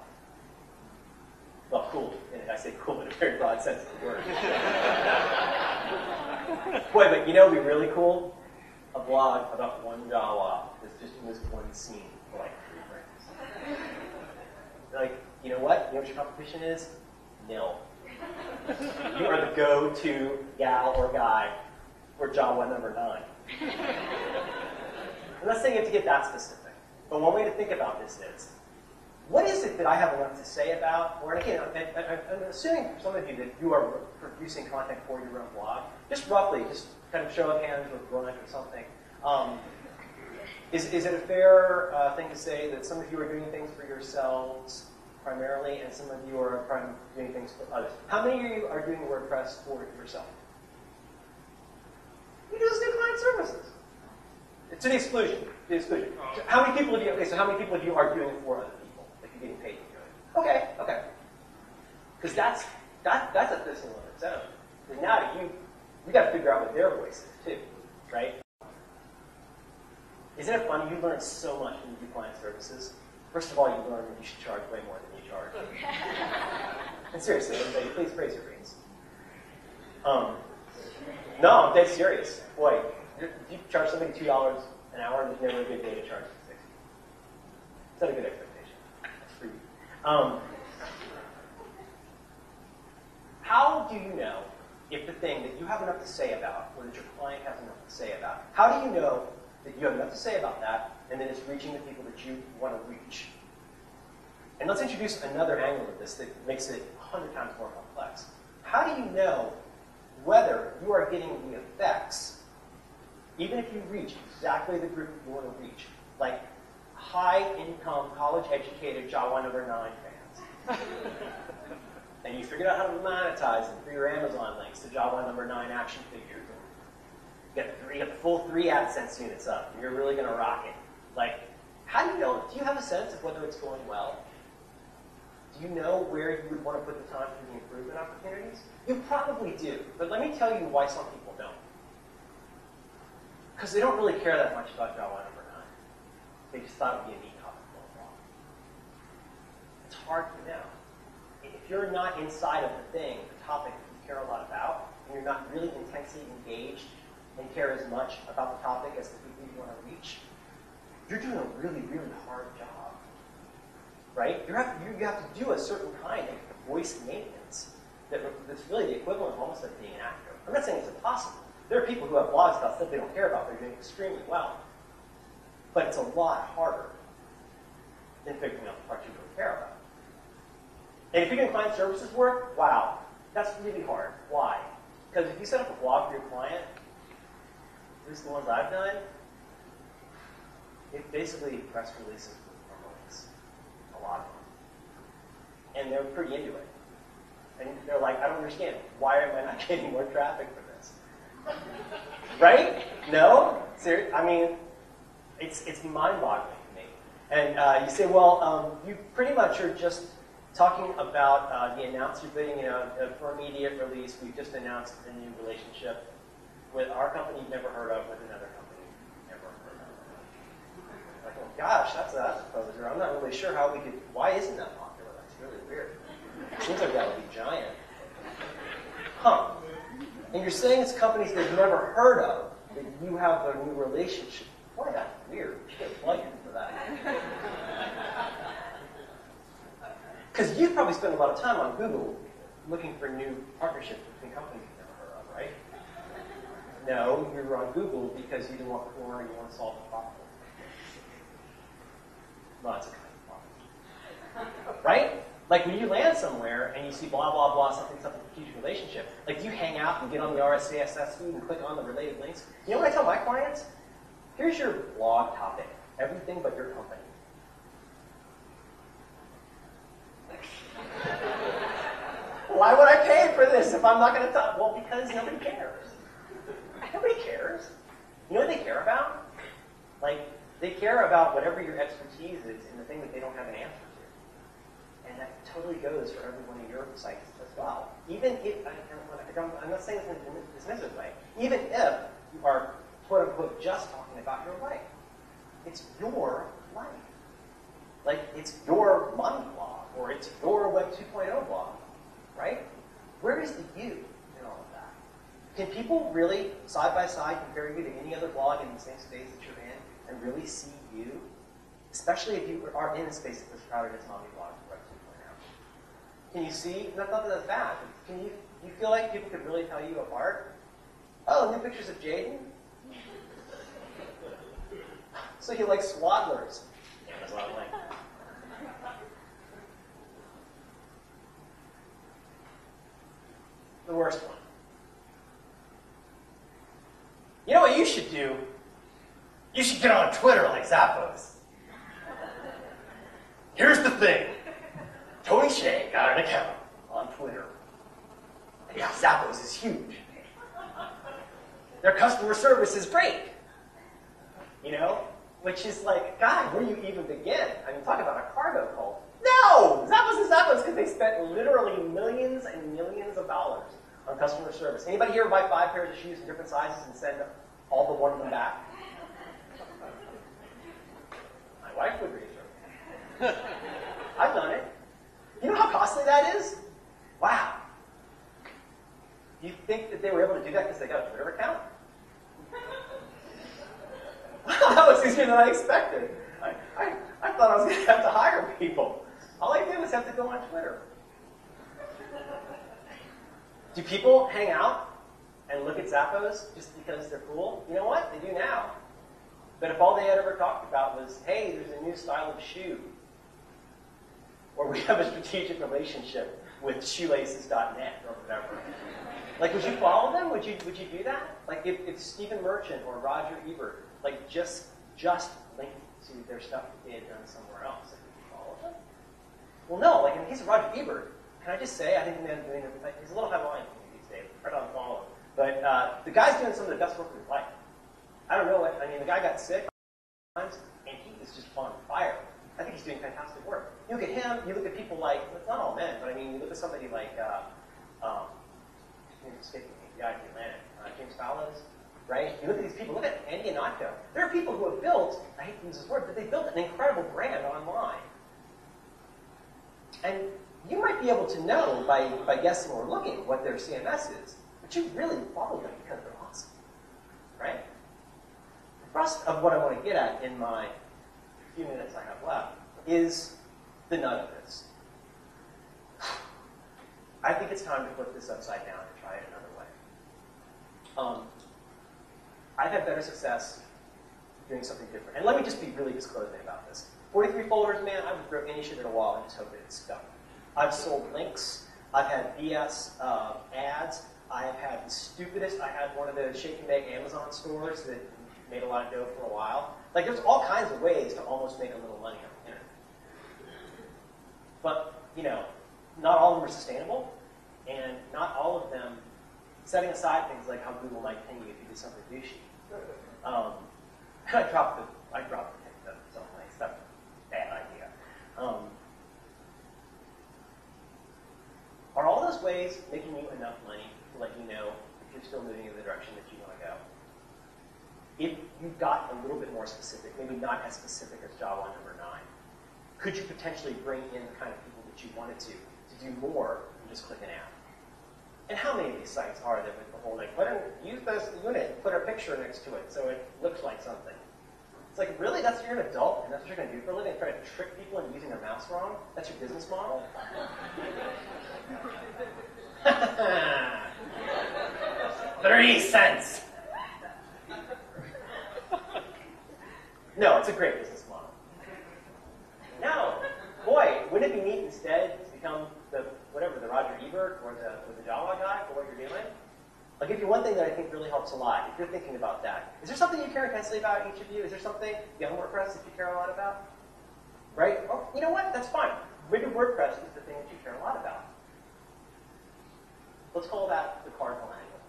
Well, cool. And I say cool in a very broad sense of the word. Boy, but it'd be really cool? A blog about one Java that's just in this one scene for like 3 frames. Like, you know what? You know what your competition is? Nil. You are the go-to gal or guy for Java number 9. I'm not saying you have to get that specific, but one way to think about this is, what is it that I have enough to say about? Or again, I'm assuming for some of you that you are producing content for your own blog. Just roughly, just kind of show of hands or grunt or something. Is it a fair thing to say that some of you are doing things for yourselves primarily, and some of you are doing things for others? How many of you are doing WordPress for yourself? You just do client services. To the exclusion. How many people of you? Okay, so how many people of you are doing it for other people? Like you're getting paid to do it? Okay. Because that's a business on its own. Because now you got to figure out what their voice is too, right? Isn't it funny? You learn so much when you do client services. First of all, you learn that you should charge way more than you charge. And seriously, everybody, please praise your rates. No, I'm dead serious. Boy, if you charge somebody $2 an hour, there's never a good day to charge $60. It's not a good expectation. That's for you. How do you know if the thing that you have enough to say about, or that your client has enough to say about, how do you know that you have enough to say about that, and that it's reaching the people that you want to reach? And let's introduce another angle of this that makes it 100 times more complex. How do you know whether you are getting the effects, even if you reach exactly the group you want to reach, like high-income, college-educated Java number 9 fans, and you figured out how to monetize them through your Amazon links to Java number 9 action figures, and you got the full 3 AdSense units up, and you're really going to rock it. Like, how do you know? Do you have a sense of whether it's going well? Do you know where you would want to put the time for the improvement opportunities? You probably do, but let me tell you why some people don't. Because they don't really care that much about Java number 9. They just thought it would be a neat topic for a while. It's hard to know. If you're not inside of the thing, the topic that you care a lot about, and you're not really intensely engaged and care as much about the topic as the people you want to reach, you're doing a really, really hard job. Right? You have to do a certain kind of voice maintenance that's really the equivalent of almost like being an actor. I'm not saying it's impossible. There are people who have blogs about stuff they don't care about. They're doing extremely well. But it's a lot harder than figuring out the parts you don't care about. And if you're doing client services work, wow, that's really hard. Why? Because if you set up a blog for your client, at least the ones I've done, it's basically press releases with links. A lot of them. And they're pretty into it. And they're like, I don't understand. Why am I not getting more traffic for this? Right? No? Seriously? I mean, it's mind-boggling to me. And you say, well, you pretty much are just talking about the announcement thing, for immediate release. We've just announced a new relationship with our company you've never heard of, with another company you've never heard of. Like, oh Twitter. I'm not really sure how we could, why isn't that popular? That's really weird. It seems like that would be giant. Huh. And you're saying it's companies they've never heard of that you have a new relationship. Boy, that's weird. You should get plugged in for that. Because you've probably spent a lot of time on Google looking for new partnerships between companies you've never heard of, right? No, you were on Google because you didn't want corn and you want to solve the problem. Lots of kind of problem. Right? Like when you land somewhere and you see blah, blah, blah, something, huge relationship. Like you hang out and get on the RSCSS feed and click on the related links. You know what I tell my clients? Here's your blog topic. Everything but your company. Why would I pay for this if I'm not going to talk? Well, because nobody cares. Nobody cares. You know what they care about? Like, they care about whatever your expertise is in the thing that they don't have an answer to. And that totally goes for every one of your sites as well. Even if, I'm not saying this in a dismissive way, even if you are, quote unquote, just talking about your life. It's your life. Like, it's your money blog, or it's your Web 2.0 blog, right? Where is the you in all of that? Can people really, side by side, compare you to any other blog in the same space that you're in and really see you? Especially if you are in a space that's as crowded as hobby blogs or Web 2.0. Can you see? Not that that's bad. Can you feel like people could really tell you apart? Oh, new pictures of Jaden? So you like swaddlers. Yeah, that's what I like. The worst one. You know what you should do? You should get on Twitter like Zappos. Here's the thing. Tony Hsieh got an account on Twitter. And yeah, Zappos is huge. Their customer service is great. You know? Which is like, God, where do you even begin? I mean, talk about a cargo cult. No! Zappos is Zappos because they spent literally millions and millions of dollars on customer service. Anybody here buy 5 pairs of shoes in different sizes and send all but one of them back? My wife would raise her hand. I've done it. You know how costly that is? Wow. Do you think that they were able to do that because they got a Twitter account? That was easier than I expected. I thought I was going to have to hire people. All I did was have to go on Twitter. Do people hang out and look at Zappos just because they're cool? You know what? They do now. But if all they had ever talked about was, hey, there's a new style of shoe, or we have a strategic relationship with shoelaces.net or whatever. Like, would you follow them? Would you do that? Like, if Stephen Merchant or Roger Ebert, like, just linked to their stuff that they had done somewhere else, like, would you follow them? Well, no. Like, in the case of Roger Ebert, can I just say, I think the man's doing everything. He's a little headline for me these days. I don't follow him. But the guy's doing some of the best work of his life. I don't know what, I mean, the guy got sick times, and he was just on fire. I think he's doing fantastic work. You look at him, you look at people like, not all men, but I mean, you look at somebody like, James Fallows, right? You look at these people, look at Andy Ihnatko. There are people who have built, I hate to use this word, but they built an incredible brand online. And you might be able to know by guessing or looking what their CMS is, but you really follow them because they're awesome, right? The thrust of what I want to get at in my few minutes I have left is the nut of this. I think it's time to flip this upside down and try it another way. I've had better success doing something different. And let me just be really disclosing about this. 43 folders, man, I would throw any shit at a wall and just hope that it's stuck. I've sold links. I've had BS ads. I have had the stupidest. I had one of the shake and bake Amazon stores that made a lot of dough for a while. Like, there's all kinds of ways to almost make a little money on the internet. But, you know, not all of them are sustainable, and not all of them, setting aside things like how Google might ping you if you do something douchey. I dropped the something like stuff. Bad idea. Are all those ways making you enough money to let you know if you're still moving in the direction that you want to go? If you got a little bit more specific, maybe not as specific as Java number 9, could you potentially bring in the kind of people that you wanted to do more than just click an ad? And how many of these sites are there with the whole, like, use this unit, put a picture next to it so it looks like something? It's like, really? You're an adult, and that's what you're going to do for a living? Try to trick people into using their mouse wrong? That's your business model? 3 cents! No, it's a great business model. No. Boy, wouldn't it be neat instead to become the Roger Ebert or the Java guy for what you're doing? I'll give you one thing that I think really helps a lot. If you're thinking about that, is there something you care intensely about, each of you? Is there something beyond WordPress that you care a lot about? Right? Oh, you know what? That's fine. Maybe WordPress is the thing that you care a lot about. Let's call that the cardinal angle.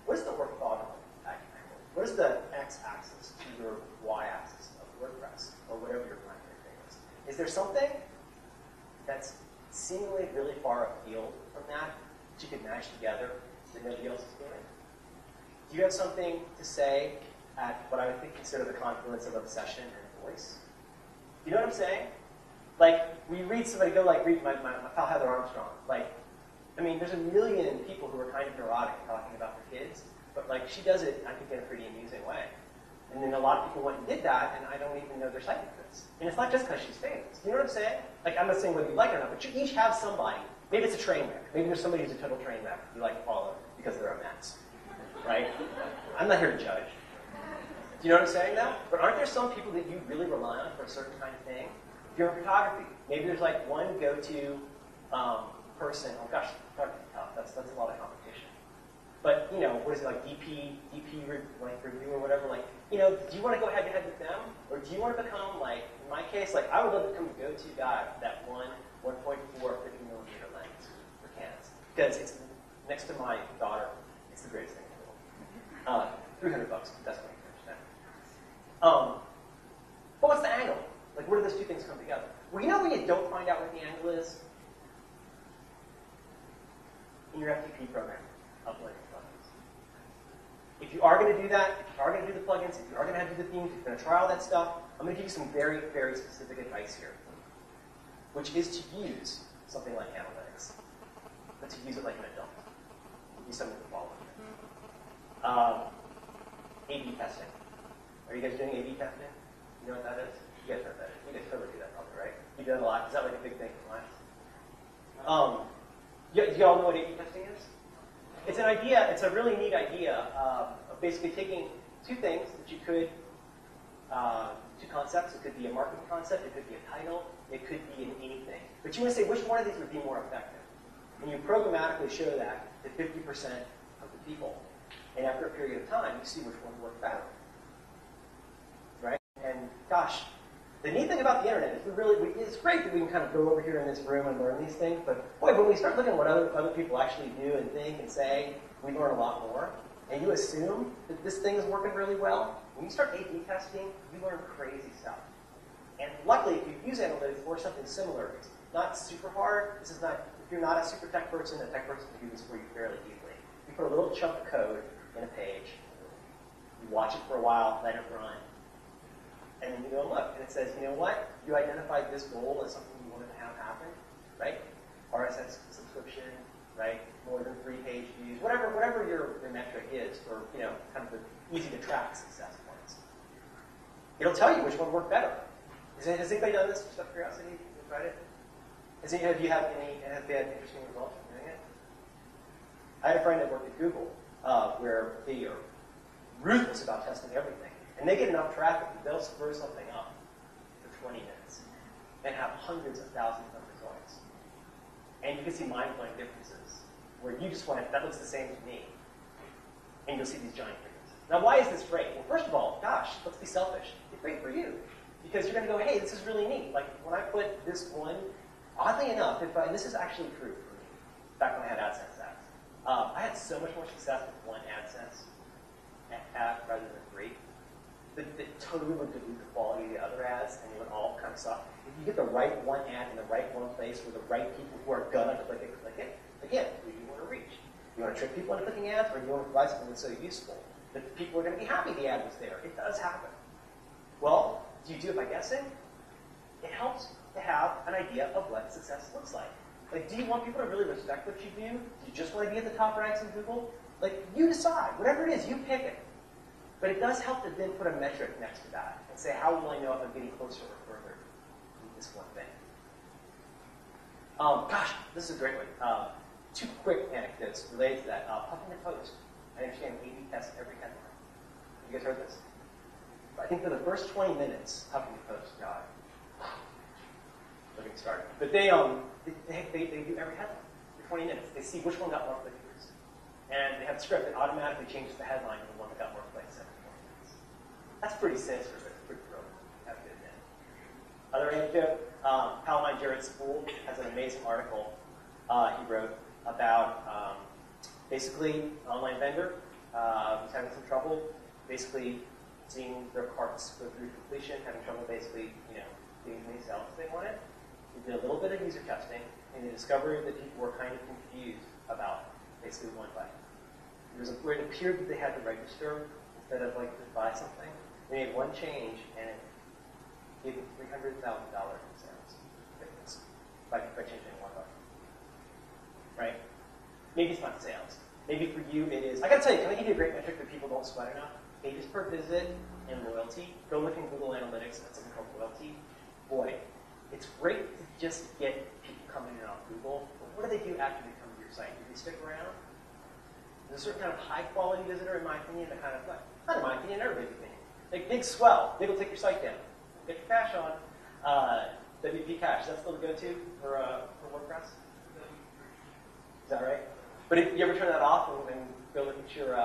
What is the orthogonal angle? What is the x-axis to your y-axis of WordPress, or whatever your primary thing is? Is there something that's seemingly really far afield from that you could match together that nobody else is doing? Do you have something to say at what I would consider the confluence of obsession and voice? You know what I'm saying? Like, we read somebody go, like, read my pal Heather Armstrong. Like, I mean, there's a million people who are kind of neurotic talking about their kids, but, like, she does it, I think, in a pretty amusing way. And then a lot of people went and did that, and I don't even know their site exists. And it's not just because she's famous. You know what I'm saying? Like, I'm not saying whether you like it or not, but you each have somebody. Maybe it's a train wreck. Maybe there's somebody who's a total train wreck you like to follow because they're a mess. Right? I'm not here to judge. Do you know what I'm saying now? But aren't there some people that you really rely on for a certain kind of thing? If you're in photography, maybe there's like one go-to person. Oh gosh, photography is tough. That's a lot of competition. But, you know, what is it, like DP review or whatever? Like, you know, do you want to go head-to-head with them? Or do you want to become, like, in my case, like, I would love to become the go-to guy for that 1.4 50mm lens for Canons. Because it's next to my daughter, it's the greatest thing in the world. $300, that's what you understand. But what's the angle? Like, where do those two things come together? Well, you know when you don't find out what the angle is? In your FTP program, uploading plugins. If you are going to do that, if you are going to do the plugins, if you are going to do the themes, if you're going to try all that stuff, I'm going to give you some very, very specific advice here, which is to use something like analytics, but to use it like an adult. Use something to follow. A/B testing. Are you guys doing A/B testing? You know what that is? You guys know what that is. You guys totally do that probably, right? You've done a lot. Is that like a big thing in class? Do you all know what A/B testing is? It's an idea, it's a really neat idea of basically taking two things that you could, two concepts. It could be a marketing concept, it could be a title, it could be in anything. But you want to say which one of these would be more effective. And you programmatically show that to 50% of the people. And after a period of time, you see which one worked better. Right? And gosh, the neat thing about the internet is it's great that we can kind of go over here in this room and learn these things, but boy, when we start looking at what other people actually do and think and say, we learn a lot more. And you assume that this thing is working really well. When you start A/B testing, you learn crazy stuff. And luckily, if you use analytics or something similar, it's not super hard. This is not, if you're not a super tech person can do this for you fairly easily. You put a little chunk of code in a page, you watch it for a while, let it run, and then you go and look, and it says, you know what? You identified this goal as something you wanted to have happen, right? RSS subscription, right? More than 3-page views, whatever your metric is for, you know, kind of the easy to track success points. It'll tell you which one worked better. Has anybody done this just out of curiosity? Have you tried it? Have you had interesting results from doing it? I had a friend that worked at Google where they are ruthless about testing everything. And they get enough traffic that they'll spur something up for 20 minutes and have hundreds of thousands of results. And you can see mind-blowing differences where you just went, that looks the same to me. And you'll see these giant differences. Now, why is this great? Well, first of all, gosh, let's be selfish. It's great for you. Because you're going to go, hey, this is really neat. Like, when I put this one, oddly enough, and this is actually true for me, back when I had AdSense ads, I had so much more success with one AdSense ad rather than 3. That totally would dilute the quality of the other ads, and they would all kind of suck. If you get the right one ad in the right one place with the right people who are gonna click it, again, who do you want to reach? You want to trick people into clicking ads, or do you want to provide something that's so useful that people are going to be happy the ad was there? It does happen. Well, do you do it by guessing? it helps to have an idea of what success looks like. Like, do you want people to really respect what you do? Do you just want to be at the top ranks in Google? Like, you decide. Whatever it is, you pick it. But it does help to then put a metric next to that and say, how will I know if I'm getting closer or further to this one thing? Gosh, this is a great one. 2 quick anecdotes related to that. Huffington Post. I understand A/B tests every headline. Have you guys heard this? I think for the first 20 minutes, Huffington Post got getting started. But they do every headline for 20 minutes. They see which one got more click-throughs. And they have a script that automatically changes the headline to the one that got more clicks every 20 minutes. That's pretty sinister, but it's pretty brilliant, I have to admit. Other anecdote, pal of mine, Jared Spool, has an amazing article he wrote about basically an online vendor who's having some trouble basically seeing their carts go through completion, having trouble basically, getting as many sales as they wanted. They did a little bit of user testing, and they discovered that people were kind of confused about basically one button. Where it appeared that they had to register instead of like just buy something. They made one change, and it gave them $300,000 in sales by changing one button. Right? Maybe it's not sales. Maybe for you it is. I gotta tell you, can I give you a great metric that people don't sweat enough? Pages per visit and loyalty. Go look in Google Analytics at something called loyalty. Boy, it's great to just get people coming in off Google, but what do they do after they come to your site? Do they stick around? There's a certain kind of high-quality visitor, in my opinion, that kind of, not in my opinion, everybody's opinion. Like big swell, they will take your site down. Get your cache on. WP cache, that's still the go-to for WordPress? Is that right? But if you ever turn that off and go look at your,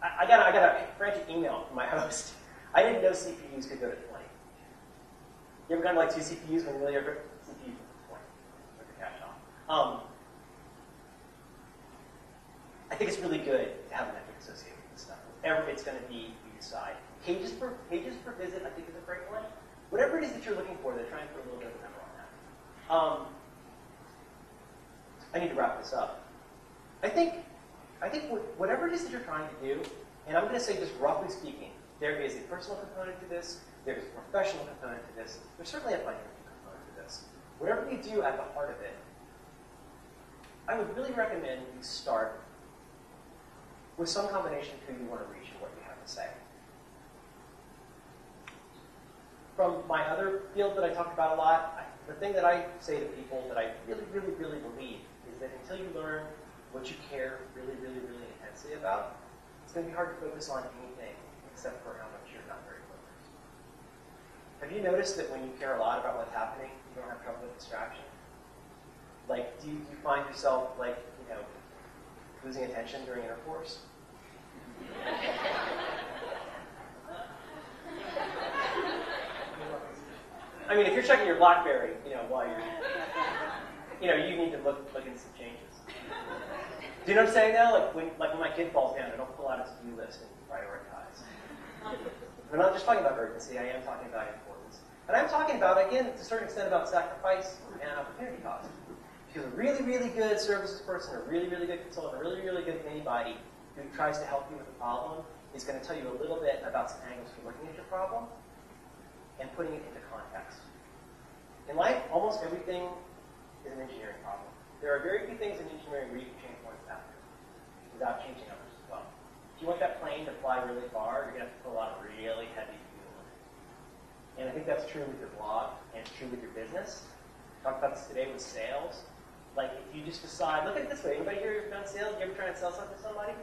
I got a frantic email from my host. I didn't know CPUs could go to 20. You ever gone to like 2 CPUs when you really are CPU for 20 with the cache off? I think it's really good to have a metric associated with this stuff. Whatever it's going to be, you decide. Pages per visit, I think, is a great one. Whatever it is that you're looking for, they're trying to put a little bit of a number on that. I need to wrap this up. I think whatever it is that you're trying to do, and I'm going to say just roughly speaking, there is a personal component to this, there's a professional component to this, there's certainly a financial component to this. Whatever you do at the heart of it, I would really recommend you start with some combination of who you want to reach and what you have to say. From my other field that I talked about a lot, the thing that I say to people that I really, really, really believe is that until you learn what you care really, really, really intensely about, it's going to be hard to focus on anything except for how much you're not very focused. Have you noticed that when you care a lot about what's happening, you don't have trouble with distraction? Like, do you find yourself, like, losing attention during intercourse? I mean, if you're checking your BlackBerry, while you're, you need to look into some changes. Do you know what I'm saying now? Like when my kid falls down, I don't pull out a to-do list and prioritize. I'm not just talking about urgency, I am talking about importance. And I'm talking about, again, to a certain extent, about sacrifice and opportunity cost. Because a really, really good services person, a really, really good consultant, a really, really good anybody who tries to help you with a problem is going to tell you a little bit about some angles for looking at your problem and putting it into context. In life, almost everything is an engineering problem. There are very few things in engineering where you can change one factor without changing others as well. If you want that plane to fly really far, you're going to have to put a lot of really heavy fuel in it. And I think that's true with your blog, and it's true with your business. I talked about this today with sales. Like, if you just decide, look at it this way. Anybody here who's done sales? You ever try and sell something to somebody?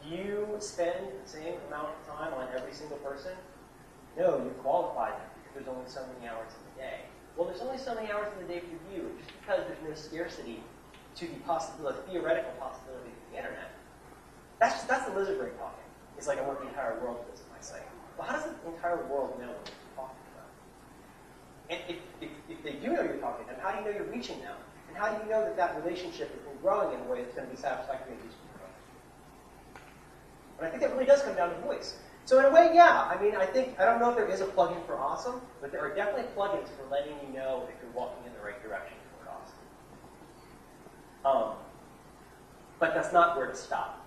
You spend the same amount of time on every single person? No, you qualify them because there's only so many hours in the day. Well, there's only so many hours in the day for you. Just because there's no scarcity to the theoretical possibility of the internet. That's the lizard brain talking. It's like I want the entire world to visit my site. Well, how does the entire world know what you're talking about? And if they do know you're talking to them, how do you know you're reaching them? And how do you know that that relationship has been growing in a way that's going to be satisfactory and useful? And I think that really does come down to voice. So in a way, yeah. I mean, I don't know if there is a plugin for awesome, but there are definitely plugins for letting you know if you're walking in the right direction toward awesome. But that's not where to stop.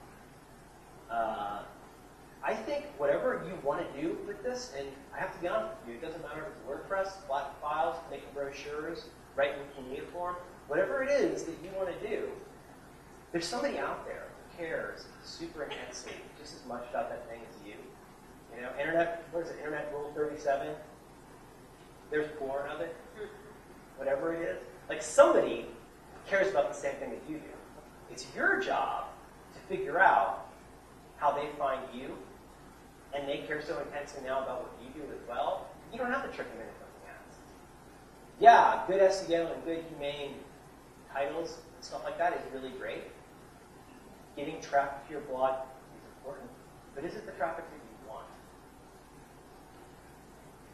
I think whatever you want to do with this, and I have to be honest with you, it doesn't matter if it's WordPress, flat files, making brochures, writing cuneiform, whatever it is that you want to do, there's somebody out there who cares super intensely just as much about that thing as you. You know, internet, what is it, internet rule 37? There's porn of it, whatever it is. Like somebody cares about the same thing that you do. It's your job to figure out how they find you, and they care so intensely now about what you do as well. You don't have to trick them into something else. Yeah, good SEO and good humane titles and stuff like that is really great. Getting traffic to your blog is important, but is it the traffic that you want?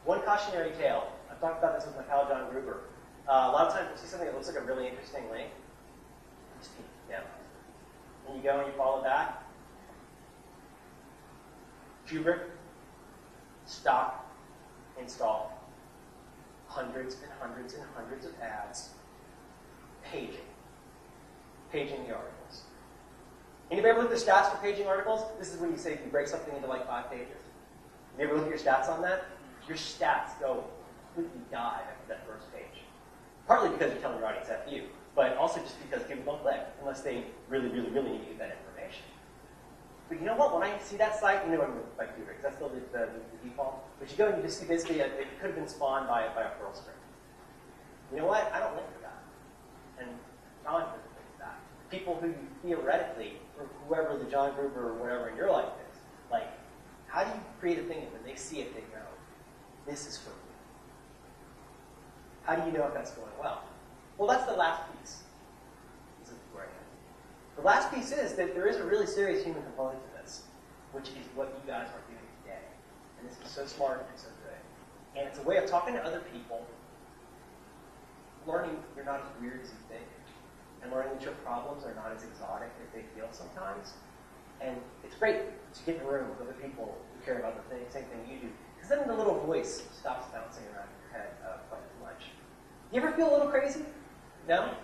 One cautionary tale. I've talked about this with my pal John Gruber. A lot of times you see something that looks like a really interesting link, just keep it down. And you go and you follow that. Kubrick, stock, install, hundreds and hundreds and hundreds of ads, paging the articles. Anybody ever look at the stats for paging articles? This is when you say you break something into like 5 pages. You ever look at your stats on that? Your stats go completely dive after that first page. Partly because you're telling your audience F you, but also just because people don't click unless they really, really, really need to get that information. But you know what? When I see that site, you know I'm by Kubrick. That's still the default. But you go and you just see basically it could have been spawned by a Perl script. You know what? I don't link for that. And John doesn't link for that. People who theoretically, or whoever the John Gruber or whatever in your life is, like, how do you create a thing that when they see it, they go, this is for me? How do you know if that's going well? Well, that's the last piece. This is where I am. The last piece is that there is a really serious human component to this, which is what you guys are doing today. And this is so smart and so good. And it's a way of talking to other people, learning you're not as weird as you think, and learning that your problems are not as exotic as they feel sometimes. And it's great to get in a room with other people who care about the same thing you do, because then the little voice stops bouncing around in your head quite as much. You ever feel a little crazy? No?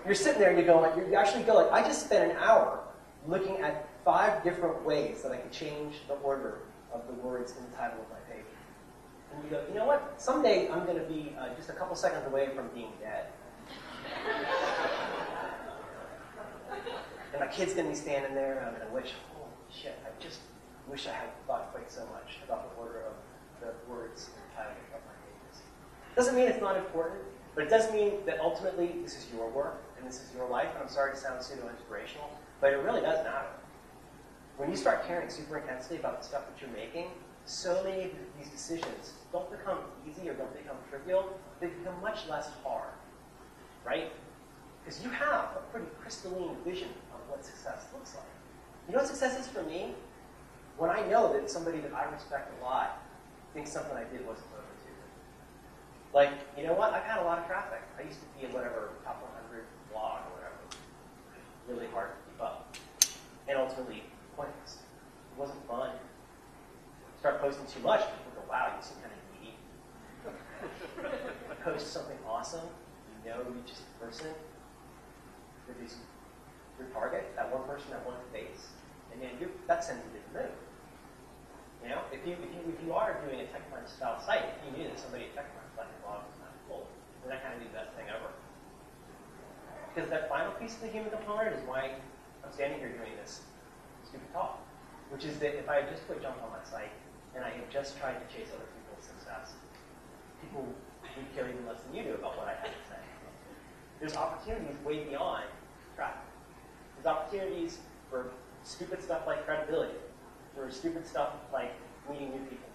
You're sitting there and you go like, you actually go like, I just spent an hour looking at 5 different ways that I could change the order of the words in the title of my page. And you go, you know what? Someday I'm going to be just a couple seconds away from being dead. And my kid's going to be standing there, and I'm going to wish, holy shit, I just wish I had thought quite so much about the order of the words in the title of my pages. Doesn't mean it's not important, but it does mean that ultimately this is your work, and this is your life, and I'm sorry to sound pseudo-inspirational, but it really does matter. When you start caring super intensely about the stuff that you're making, so many of these decisions don't become easy or don't become trivial, they become much less hard, right? Because you have a pretty crystalline vision of what success looks like. You know what success is for me? When I know that somebody that I respect a lot thinks something I did wasn't over to. Like, you know what? I've had a lot of traffic. I used to be in whatever top 100 blog or whatever. Really hard to keep up. And ultimately, pointless. It wasn't fun. Start posting too much, people go, wow, you seem kind of needy. Post something awesome, you know, reaches the person, reduce your target, that one person, that one face, and then that sends a different mood. You know, if you are doing a TechCrunch style site, if you knew that somebody at TechCrunch thought your blog was not full, then that kind of be the best thing ever. Because that final piece of the human component is why I'm standing here doing this stupid talk, which is that if I had just put junk on my site and I had just tried to chase other people's success, people would care even less than you do about what I had to say. There's opportunities way beyond traffic. There's opportunities for stupid stuff like credibility, for stupid stuff like meeting new people,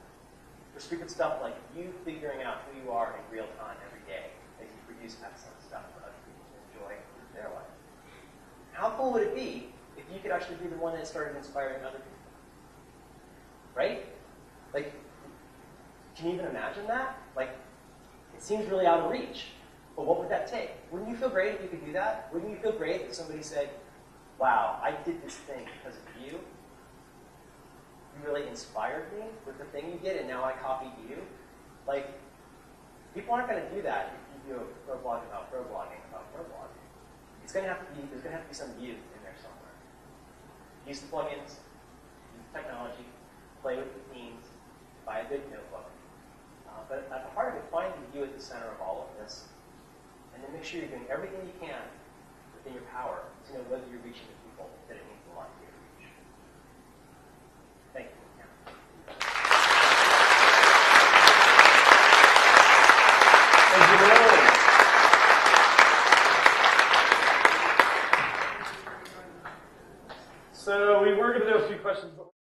for stupid stuff like you figuring out who you are in real time every day as you produce excellent stuff for other people to enjoy their life. How cool would it be if you could actually be the one that started inspiring other people? Right? Like, can you even imagine that? Like, it seems really out of reach. But what would that take? Wouldn't you feel great if you could do that? Wouldn't you feel great if somebody said, wow, I did this thing because of you. You really inspired me with the thing you did, and now I copied you. Like, people aren't going to do that if you do a pro blog about pro blogging about pro blogging. There's going to have to be some you in there somewhere. Use the plugins, use the technology, play with the themes, big notebook. But at the heart of it, find you at the center of all of this, and then make sure you're doing everything you can within your power to know whether you're reaching the people that it means a lot to you to reach. Thank you. Thank you, Merlin. So we were going to do a few questions, but